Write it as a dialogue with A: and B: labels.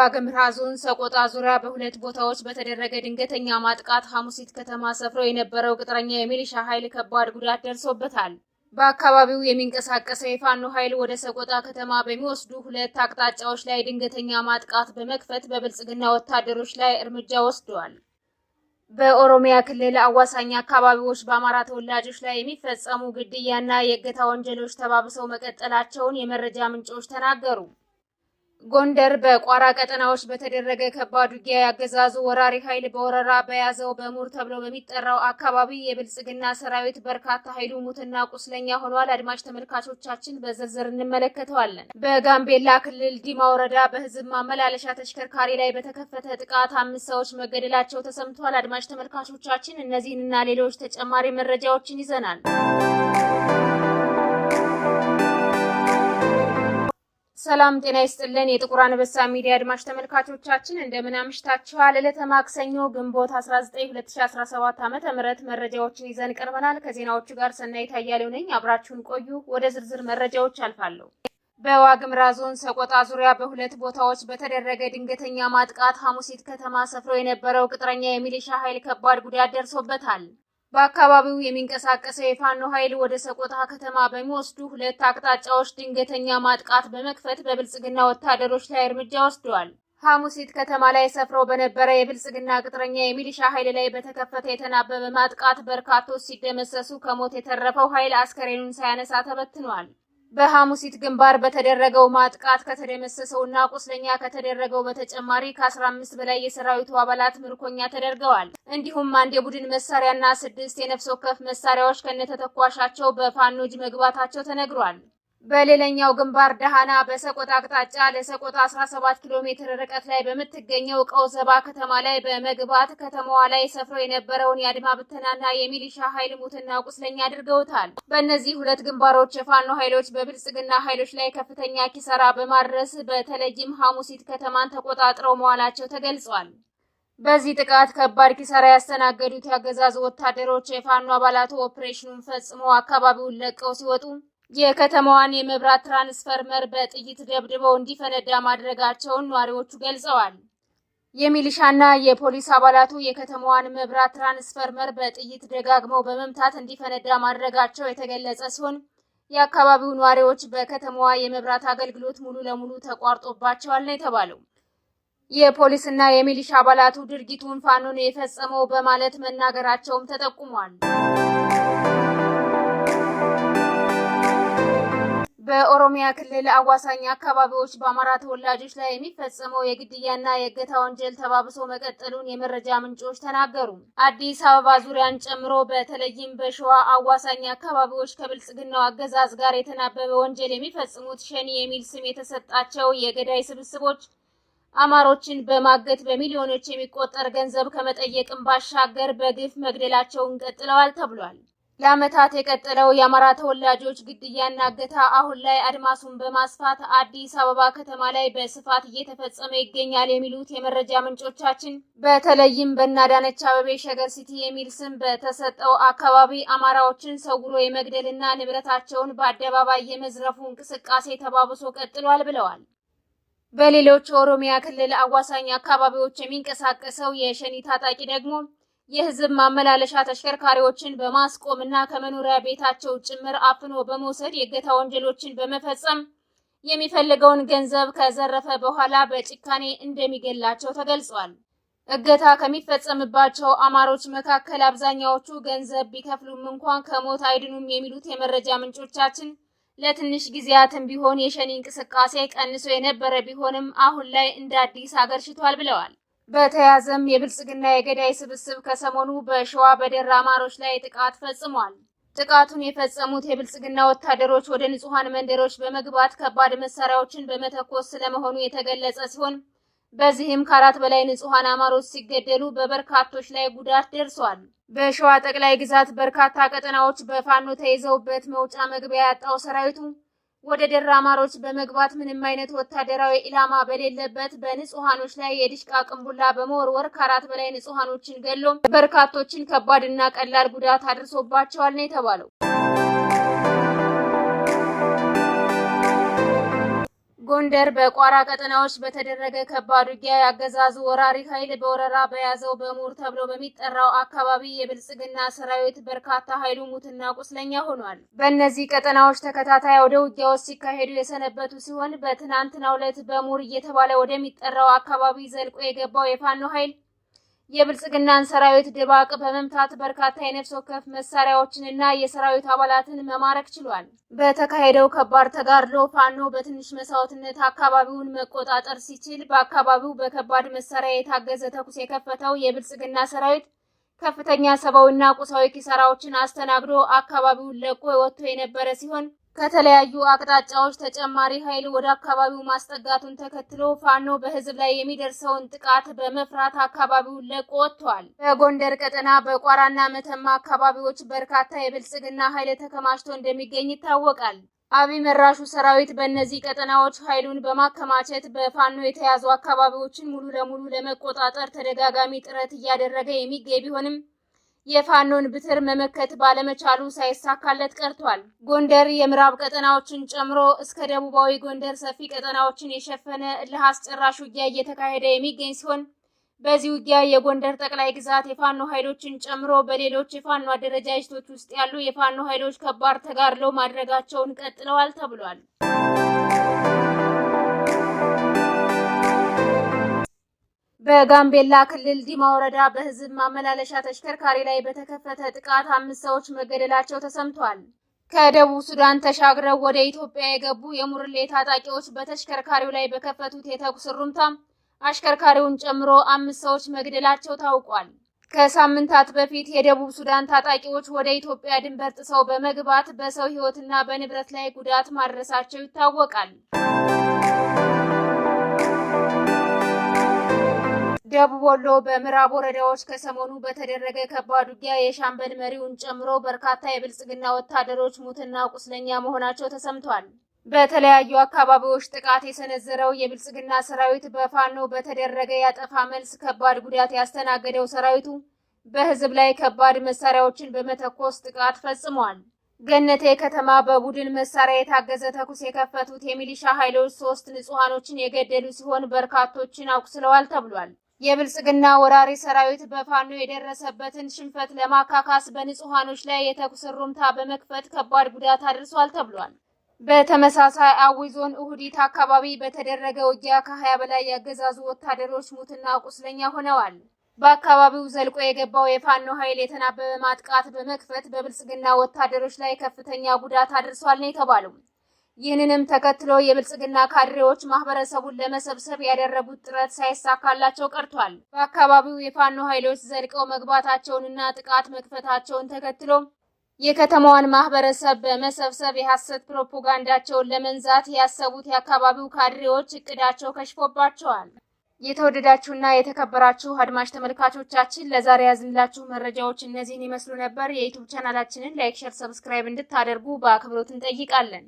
A: በዋግምራ ዞን ሰቆጣ ዙሪያ በሁለት ቦታዎች በተደረገ ድንገተኛ ማጥቃት ሐሙሲት ከተማ ሰፍሮ የነበረው ቅጥረኛ የሚሊሻ ኃይል ከባድ ጉዳት ደርሶበታል። በአካባቢው የሚንቀሳቀሰው የፋኖ ኃይል ወደ ሰቆጣ ከተማ በሚወስዱ ሁለት አቅጣጫዎች ላይ ድንገተኛ ማጥቃት በመክፈት በብልጽግና ወታደሮች ላይ እርምጃ ወስደዋል። በኦሮሚያ ክልል አዋሳኝ አካባቢዎች በአማራ ተወላጆች ላይ የሚፈጸሙ ግድያና የእገታ ወንጀሎች ተባብሰው መቀጠላቸውን የመረጃ ምንጮች ተናገሩ። ጎንደር በቋራ ቀጠናዎች በተደረገ ከባድ ውጊያ ያገዛዙ ወራሪ ኃይል በወረራ በያዘው በሙር ተብሎ በሚጠራው አካባቢ የብልጽግና ሰራዊት በርካታ ኃይሉ ሙትና ቁስለኛ ሆኗል። አድማጭ ተመልካቾቻችን በዝርዝር እንመለከተዋለን። በጋምቤላ ክልል ዲማ ወረዳ በህዝብ ማመላለሻ ተሽከርካሪ ላይ በተከፈተ ጥቃት 5 ሰዎች መገደላቸው ተሰምቷል። አድማጭ ተመልካቾቻችን እነዚህንና ሌሎች ተጨማሪ መረጃዎችን ይዘናል። ሰላም ጤና ይስጥልን። የጥቁር አንበሳ ሚዲያ አድማጭ ተመልካቾቻችን እንደምን አምሽታችኋል? ዕለተ ማክሰኞ ግንቦት 19 2017 ዓ.ም መረጃዎችን ይዘን ቀርበናል። ከዜናዎቹ ጋር ሰናይት አያሌው ነኝ። አብራችሁን ቆዩ። ወደ ዝርዝር መረጃዎች አልፋለሁ። በዋግምራ ዞን ሰቆጣ ዙሪያ በሁለት ቦታዎች በተደረገ ድንገተኛ ማጥቃት ሐሙሲት ከተማ ሰፍሮ የነበረው ቅጥረኛ የሚሊሻ ኃይል ከባድ ጉዳት ደርሶበታል። በአካባቢው የሚንቀሳቀሰው የፋኖ ኃይል ወደ ሰቆጣ ከተማ በሚወስዱ ሁለት አቅጣጫዎች ድንገተኛ ማጥቃት በመክፈት በብልጽግና ወታደሮች ላይ እርምጃ ወስደዋል። ሐሙሲት ከተማ ላይ ሰፍሮ በነበረ የብልጽግና ቅጥረኛ የሚሊሻ ኃይል ላይ በተከፈተ የተናበበ ማጥቃት በርካቶች ሲደመሰሱ ከሞት የተረፈው ኃይል አስከሬኑን ሳያነሳ ተበትኗል። በሐሙሲት ግንባር በተደረገው ማጥቃት ከተደመሰሰውና ቁስለኛ ከተደረገው በተጨማሪ ከ15 በላይ የሰራዊቱ አባላት ምርኮኛ ተደርገዋል። እንዲሁም አንድ የቡድን መሳሪያና 6 የነፍስ ወከፍ መሳሪያዎች ከነተተኳሻቸው በፋኖ እጅ መግባታቸው ተነግሯል። በሌላኛው ግንባር ደሃና በሰቆጣ አቅጣጫ ለሰቆጣ 17 ኪሎ ሜትር ርቀት ላይ በምትገኘው ቀውዘባ ከተማ ላይ በመግባት ከተማዋ ላይ ሰፍሮ የነበረውን የአድማ ብተናና የሚሊሻ ኃይል ሙትና ቁስለኛ አድርገውታል። በእነዚህ ሁለት ግንባሮች የፋኖ ኃይሎች በብልጽግና ኃይሎች ላይ ከፍተኛ ኪሳራ በማድረስ በተለይም ሐሙሲት ከተማን ተቆጣጥረው መዋላቸው ተገልጿል። በዚህ ጥቃት ከባድ ኪሳራ ያስተናገዱት ያገዛዙ ወታደሮች የፋኖ አባላቱ ኦፕሬሽኑን ፈጽሞ አካባቢውን ለቀው ሲወጡ የከተማዋን የመብራት ትራንስፈርመር በጥይት ደብድበው እንዲፈነዳ ማድረጋቸውን ነዋሪዎቹ ገልጸዋል። የሚሊሻና የፖሊስ አባላቱ የከተማዋን መብራት ትራንስፈርመር በጥይት ደጋግመው በመምታት እንዲፈነዳ ማድረጋቸው የተገለጸ ሲሆን የአካባቢው ነዋሪዎች በከተማዋ የመብራት አገልግሎት ሙሉ ለሙሉ ተቋርጦባቸዋል ነው የተባለው። የፖሊስና የሚሊሻ አባላቱ ድርጊቱን ፋኖ ነው የፈጸመው በማለት መናገራቸውም ተጠቁሟል። በኦሮሚያ ክልል አዋሳኝ አካባቢዎች በአማራ ተወላጆች ላይ የሚፈጸመው የግድያና የእገታ ወንጀል ተባብሶ መቀጠሉን የመረጃ ምንጮች ተናገሩ። አዲስ አበባ ዙሪያን ጨምሮ በተለይም በሸዋ አዋሳኝ አካባቢዎች ከብልጽግናው አገዛዝ ጋር የተናበበ ወንጀል የሚፈጽሙት ሸኔ የሚል ስም የተሰጣቸው የገዳይ ስብስቦች አማሮችን በማገት በሚሊዮኖች የሚቆጠር ገንዘብ ከመጠየቅም ባሻገር በግፍ መግደላቸውን ቀጥለዋል ተብሏል። ለዓመታት የቀጠለው የአማራ ተወላጆች ግድያና እገታ አሁን ላይ አድማሱን በማስፋት አዲስ አበባ ከተማ ላይ በስፋት እየተፈጸመ ይገኛል የሚሉት የመረጃ ምንጮቻችን በተለይም በአዳነች አቤቤ ሸገር ሲቲ የሚል ስም በተሰጠው አካባቢ አማራዎችን ሰውሮ የመግደልና ንብረታቸውን በአደባባይ የመዝረፉ እንቅስቃሴ ተባብሶ ቀጥሏል ብለዋል። በሌሎች የኦሮሚያ ክልል አዋሳኝ አካባቢዎች የሚንቀሳቀሰው የሸኔ ታጣቂ ደግሞ የህዝብ ማመላለሻ ተሽከርካሪዎችን በማስቆምና ከመኖሪያ ቤታቸው ጭምር አፍኖ በመውሰድ የእገታ ወንጀሎችን በመፈጸም የሚፈልገውን ገንዘብ ከዘረፈ በኋላ በጭካኔ እንደሚገላቸው ተገልጿል። እገታ ከሚፈጸምባቸው አማሮች መካከል አብዛኛዎቹ ገንዘብ ቢከፍሉም እንኳን ከሞት አይድኑም የሚሉት የመረጃ ምንጮቻችን ለትንሽ ጊዜያትም ቢሆን የሸኔ እንቅስቃሴ ቀንሶ የነበረ ቢሆንም አሁን ላይ እንደ አዲስ አገርሽቷል ብለዋል። በተያዘም የብልጽግና የገዳይ ስብስብ ከሰሞኑ በሸዋ በደራ አማሮች ላይ ጥቃት ፈጽሟል። ጥቃቱን የፈጸሙት የብልጽግና ወታደሮች ወደ ንጹሃን መንደሮች በመግባት ከባድ መሳሪያዎችን በመተኮስ ስለመሆኑ የተገለጸ ሲሆን በዚህም ከ4 በላይ ንጹሃን አማሮች ሲገደሉ በበርካቶች ላይ ጉዳት ደርሷል። በሸዋ ጠቅላይ ግዛት በርካታ ቀጠናዎች በፋኖ ተይዘውበት መውጫ መግቢያ ያጣው ሰራዊቱ ወደ ደራ አማሮች በመግባት ምንም አይነት ወታደራዊ ኢላማ በሌለበት በንጹሃኖች ላይ የዲሽቃ ቅንቡላ በመወርወር ከ4 በላይ ንጹሃኖችን ገሎ በርካቶችን ከባድና ቀላል ጉዳት አድርሶባቸዋል ነው የተባለው። ጎንደር በቋራ ቀጠናዎች በተደረገ ከባድ ውጊያ ያገዛዙ ወራሪ ኃይል በወረራ በያዘው በሙር ተብሎ በሚጠራው አካባቢ የብልጽግና ሰራዊት በርካታ ኃይሉ ሙትና ቁስለኛ ሆኗል። በእነዚህ ቀጠናዎች ተከታታይ ወደ ውጊያዎች ሲካሄዱ የሰነበቱ ሲሆን በትናንትናው ዕለት በሙር እየተባለ ወደሚጠራው አካባቢ ዘልቆ የገባው የፋኖ ኃይል የብልጽግናን ሰራዊት ድባቅ በመምታት በርካታ የነፍስ ወከፍ መሳሪያዎችንና የሰራዊት አባላትን መማረክ ችሏል። በተካሄደው ከባድ ተጋድሎ ፋኖ በትንሽ መስዋዕትነት አካባቢውን መቆጣጠር ሲችል በአካባቢው በከባድ መሳሪያ የታገዘ ተኩስ የከፈተው የብልጽግና ሰራዊት ከፍተኛ ሰብአዊና ቁሳዊ ኪሳራዎችን አስተናግዶ አካባቢውን ለቆ ወጥቶ የነበረ ሲሆን ከተለያዩ አቅጣጫዎች ተጨማሪ ኃይል ወደ አካባቢው ማስጠጋቱን ተከትሎ ፋኖ በህዝብ ላይ የሚደርሰውን ጥቃት በመፍራት አካባቢውን ለቆ ወጥቷል። በጎንደር ቀጠና በቋራና መተማ አካባቢዎች በርካታ የብልጽግና ኃይል ተከማችቶ እንደሚገኝ ይታወቃል። አብይ መራሹ ሰራዊት በእነዚህ ቀጠናዎች ኃይሉን በማከማቸት በፋኖ የተያዙ አካባቢዎችን ሙሉ ለሙሉ ለመቆጣጠር ተደጋጋሚ ጥረት እያደረገ የሚገኝ ቢሆንም የፋኖን ብትር መመከት ባለመቻሉ ሳይሳካለት ቀርቷል። ጎንደር የምዕራብ ቀጠናዎችን ጨምሮ እስከ ደቡባዊ ጎንደር ሰፊ ቀጠናዎችን የሸፈነ እልህ አስጨራሽ ውጊያ እየተካሄደ የሚገኝ ሲሆን በዚህ ውጊያ የጎንደር ጠቅላይ ግዛት የፋኖ ኃይሎችን ጨምሮ በሌሎች የፋኖ አደረጃጀቶች ውስጥ ያሉ የፋኖ ኃይሎች ከባድ ተጋድሎ ማድረጋቸውን ቀጥለዋል ተብሏል። በጋምቤላ ክልል ዲማ ወረዳ በህዝብ ማመላለሻ ተሽከርካሪ ላይ በተከፈተ ጥቃት 5 ሰዎች መገደላቸው ተሰምቷል። ከደቡብ ሱዳን ተሻግረው ወደ ኢትዮጵያ የገቡ የሙርሌ ታጣቂዎች በተሽከርካሪው ላይ በከፈቱት የተኩስ ሩምታ አሽከርካሪውን ጨምሮ 5 ሰዎች መግደላቸው ታውቋል። ከሳምንታት በፊት የደቡብ ሱዳን ታጣቂዎች ወደ ኢትዮጵያ ድንበር ጥሰው በመግባት በሰው ህይወትና በንብረት ላይ ጉዳት ማድረሳቸው ይታወቃል። ደቡብ ወሎ በምዕራብ ወረዳዎች ከሰሞኑ በተደረገ ከባድ ውጊያ የሻምበል መሪውን ጨምሮ በርካታ የብልጽግና ወታደሮች ሙትና ቁስለኛ መሆናቸው ተሰምቷል። በተለያዩ አካባቢዎች ጥቃት የሰነዘረው የብልጽግና ሰራዊት በፋኖ በተደረገ ያጠፋ መልስ ከባድ ጉዳት ያስተናገደው ሰራዊቱ በህዝብ ላይ ከባድ መሳሪያዎችን በመተኮስ ጥቃት ፈጽሟል። ገነቴ ከተማ በቡድን መሳሪያ የታገዘ ተኩስ የከፈቱት የሚሊሻ ኃይሎች 3 ንጹሃኖችን የገደሉ ሲሆን በርካቶችን አቁስለዋል ተብሏል። የብልጽግና ወራሪ ሰራዊት በፋኖ የደረሰበትን ሽንፈት ለማካካስ በንጹሃኖች ላይ የተኩስ ሩምታ በመክፈት ከባድ ጉዳት አድርሷል ተብሏል። በተመሳሳይ አዊ ዞን እሁዲት አካባቢ በተደረገ ውጊያ ከ20 በላይ ያገዛዙ ወታደሮች ሙትና ቁስለኛ ሆነዋል። በአካባቢው ዘልቆ የገባው የፋኖ ኃይል የተናበበ ማጥቃት በመክፈት በብልጽግና ወታደሮች ላይ ከፍተኛ ጉዳት አድርሷል ነው የተባለው። ይህንንም ተከትሎ የብልጽግና ካድሬዎች ማህበረሰቡን ለመሰብሰብ ያደረጉት ጥረት ሳይሳካላቸው ቀርቷል። በአካባቢው የፋኖ ኃይሎች ዘልቀው መግባታቸውንና ጥቃት መክፈታቸውን ተከትሎ የከተማዋን ማህበረሰብ በመሰብሰብ የሐሰት ፕሮፓጋንዳቸውን ለመንዛት ያሰቡት የአካባቢው ካድሬዎች እቅዳቸው ከሽፎባቸዋል። የተወደዳችሁና የተከበራችሁ አድማጭ ተመልካቾቻችን ለዛሬ ያዝንላችሁ መረጃዎች እነዚህን ይመስሉ ነበር። የዩቲዩብ ቻናላችንን ላይክ፣ ሼር፣ ሰብስክራይብ እንድታደርጉ በአክብሮት እንጠይቃለን።